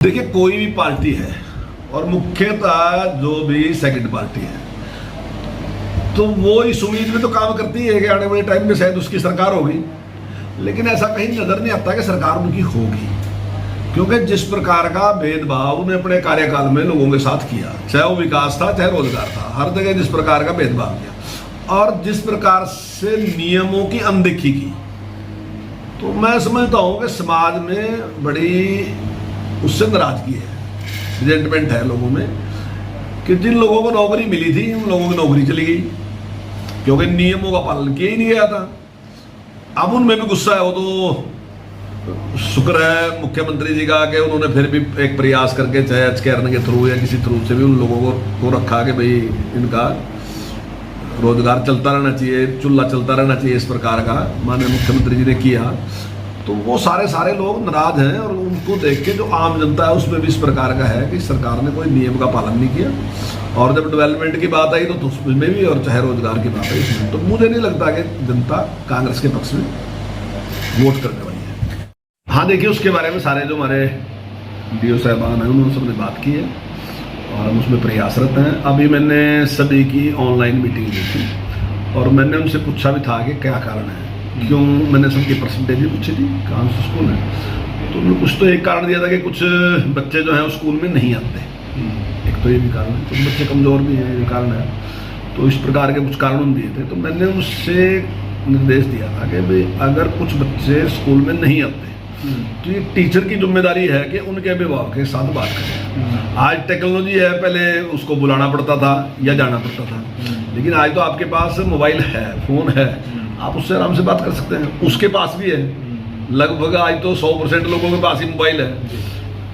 देखिए, कोई भी पार्टी है और मुख्यतः जो भी सेकंड पार्टी है तो वो इस उम्मीद में तो काम करती है कि आने वाले टाइम में शायद उसकी सरकार होगी, लेकिन ऐसा कहीं नजर नहीं आता कि सरकार उनकी होगी, क्योंकि जिस प्रकार का भेदभाव उन्होंने अपने कार्यकाल में लोगों के साथ किया, चाहे वो विकास था चाहे रोजगार था, हर जगह जिस प्रकार का भेदभाव किया और जिस प्रकार से नियमों की अनदेखी की, तो मैं समझता हूं कि समाज में बड़ी उससे नाराजगी है, रिजेंटमेंट है लोगों में कि जिन लोगों को नौकरी मिली थी उन लोगों की नौकरी चली गई क्योंकि नियमों का पालन किया ही नहीं गया था। अब उनमें भी गुस्सा है, वो तो शुक्र है मुख्यमंत्री जी का कि उन्होंने फिर भी एक प्रयास करके चाहे एचकेआरएन के थ्रू या किसी थ्रू से भी उन लोगों को रखा कि भाई इनका रोजगार चलता रहना चाहिए, चूल्हा चलता रहना चाहिए, इस प्रकार का माननीय मुख्यमंत्री जी ने किया। तो वो सारे लोग नाराज हैं और उनको देख के जो आम जनता है उसमें भी इस प्रकार का है कि सरकार ने कोई नियम का पालन नहीं किया। और जब डेवलपमेंट की बात आई तो उसमें भी, और चाहे रोजगार की बात आई इसमें, तो मुझे नहीं लगता कि जनता कांग्रेस के पक्ष में वोट करने वाली है। हाँ, देखिए, उसके बारे में सारे जो हमारे डीओ साहबान हैं उन्होंने सबने बात की है और हम उसमें प्रयासरत हैं। अभी मैंने सभी की ऑनलाइन मीटिंग ली थी और मैंने उनसे पूछा भी था कि क्या कारण है, क्यों, मैंने सबकी परसेंटेज भी पूछी थी कहाँ से स्कूल है, तो उन्होंने कुछ तो एक कारण दिया था कि कुछ बच्चे जो हैं वो स्कूल में नहीं आते, एक तो ये भी कारण है, कुछ बच्चे कमज़ोर भी हैं, ये कारण है। तो इस प्रकार के कुछ कारण दिए थे, तो मैंने उससे निर्देश दिया था कि भाई अगर कुछ बच्चे स्कूल में नहीं आते तो ये टीचर की जिम्मेदारी है कि उनके अभिभावक के साथ बात करें। आज टेक्नोलॉजी है, पहले उसको बुलाना पड़ता था या जाना पड़ता था, लेकिन आज तो आपके पास मोबाइल है, फ़ोन है, आप उससे आराम से बात कर सकते हैं। उसके पास भी है, लगभग आज तो 100% लोगों के पास ही मोबाइल है,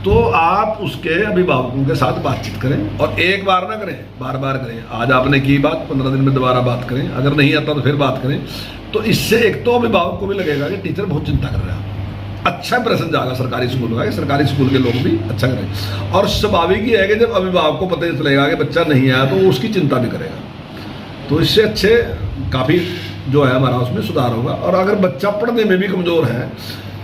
तो आप उसके अभिभावकों के साथ बातचीत करें और एक बार ना करें, बार बार करें। आज आपने की बात, 15 दिन में दोबारा बात करें, अगर नहीं आता तो फिर बात करें। तो इससे एक तो अभिभावक को भी लगेगा कि टीचर बहुत चिंता कर रहा है, अच्छा इंप्रेशन जाएगा सरकारी स्कूल का कि सरकारी स्कूल के लोग भी अच्छा करें। और स्वाभाविक ही है कि जब अभिभावक को पता चलेगा कि बच्चा नहीं आया तो उसकी चिंता भी करेगा, तो इससे अच्छे काफ़ी जो है हमारा उसमें सुधार होगा। और अगर बच्चा पढ़ने में भी कमज़ोर है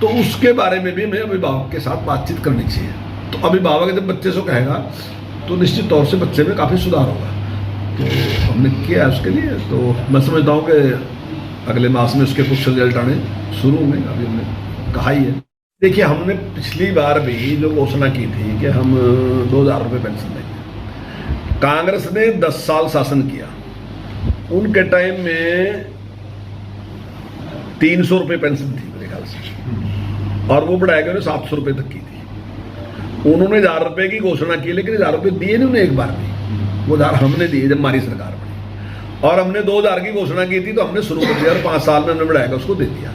तो उसके बारे में भी हमें अभिभावक के साथ बातचीत करनी चाहिए। तो अभिभावक जब बच्चे से कहेगा तो निश्चित तौर से बच्चे में काफ़ी सुधार होगा। तो हमने किया है उसके लिए, तो मैं समझता हूँ कि अगले मास में उसके कुछ रिजल्ट आने शुरू होंगे, अभी हमने कहा ही है। देखिए, हमने पिछली बार भी जो घोषणा की थी कि हम 2000 रुपये पेंशन देंगे, कांग्रेस ने 10 साल शासन किया, उनके टाइम में 300 रुपये पेंशन थी मेरे ख्याल से, और वो बढ़ाया गया 700 रुपये तक की थी। उन्होंने 1000 रुपये की घोषणा की, लेकिन 1000 रुपये दिए नहीं उन्हें एक बार भी। वो 1000 हमने दिए जब हमारी सरकार बनी, और हमने 2000 की घोषणा की थी तो हमने शुरू कर दिया और 5 साल में हमने बढ़ाया उसको दे दिया।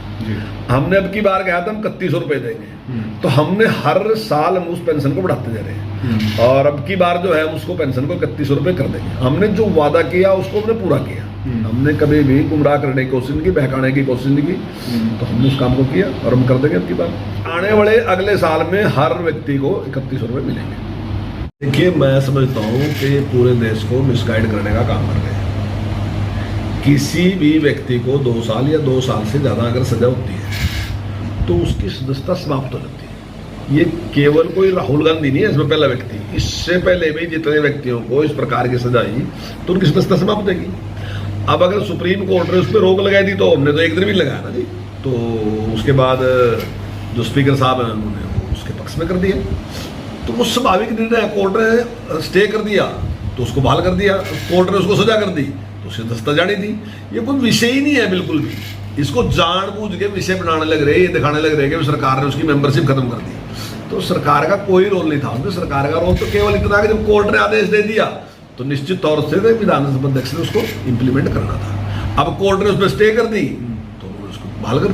हमने अब की बार कहा था हम 3100 रुपये देंगे, तो हमने हर साल हम उस पेंशन को बढ़ाते जा रहे हैं, और अब की बार जो है उसको पेंशन को 3100 रुपये कर देंगे। हमने जो वादा किया उसको हमने पूरा किया, हमने कभी भी गुमराह करने की कोशिश नहीं की, बहकाने की कोशिश नहीं की, तो हमने उस काम को किया और हम कर देंगे अब की बार। आने वाले अगले साल में हर व्यक्ति को 3100 रुपये मिलेंगे। देखिए, मैं समझता हूँ कि पूरे देश को मिसगाइड करने का काम कर रहे हैं। किसी भी व्यक्ति को 2 साल या 2 साल से ज़्यादा अगर सजा होती है तो उसकी सदस्यता समाप्त हो जाती है। ये केवल कोई राहुल गांधी नहीं है इसमें पहला व्यक्ति, इससे पहले भी जितने व्यक्तियों को इस प्रकार की सजा आई तो उनकी सदस्यता समाप्त हो जाएगी। अब अगर सुप्रीम कोर्ट ने उस पर रोक लगाई थी तो हमने तो एक दिन भी लगाया ना जी, तो उसके बाद जो स्पीकर साहब हैं उन्होंने उसके पक्ष में कर दिया, तो वो स्वाभाविक निर्णय है। कोर्ट ने स्टे कर दिया तो उसको बहाल कर दिया, कोर्ट ने उसको सजा कर दी तो उसे दस्ता जानी थी। ये कोई विषय ही नहीं है बिल्कुल भी, इसको जानबूझ के विषय बनाने लग रहे, ये दिखाने लग रहे कि सरकार ने उसकी मेंबरशिप खत्म कर दी। तो सरकार का कोई रोल नहीं था उसमें। सरकार का रोल तो केवल इतना कि जब कोर्ट ने आदेश दे दिया तो निश्चित तौर से विधानसभा अध्यक्ष ने उसको इंप्लीमेंट करना था। अब कोर्ट ने उसमें स्टे कर दी तो उन्होंने उसको बहाल कर दी।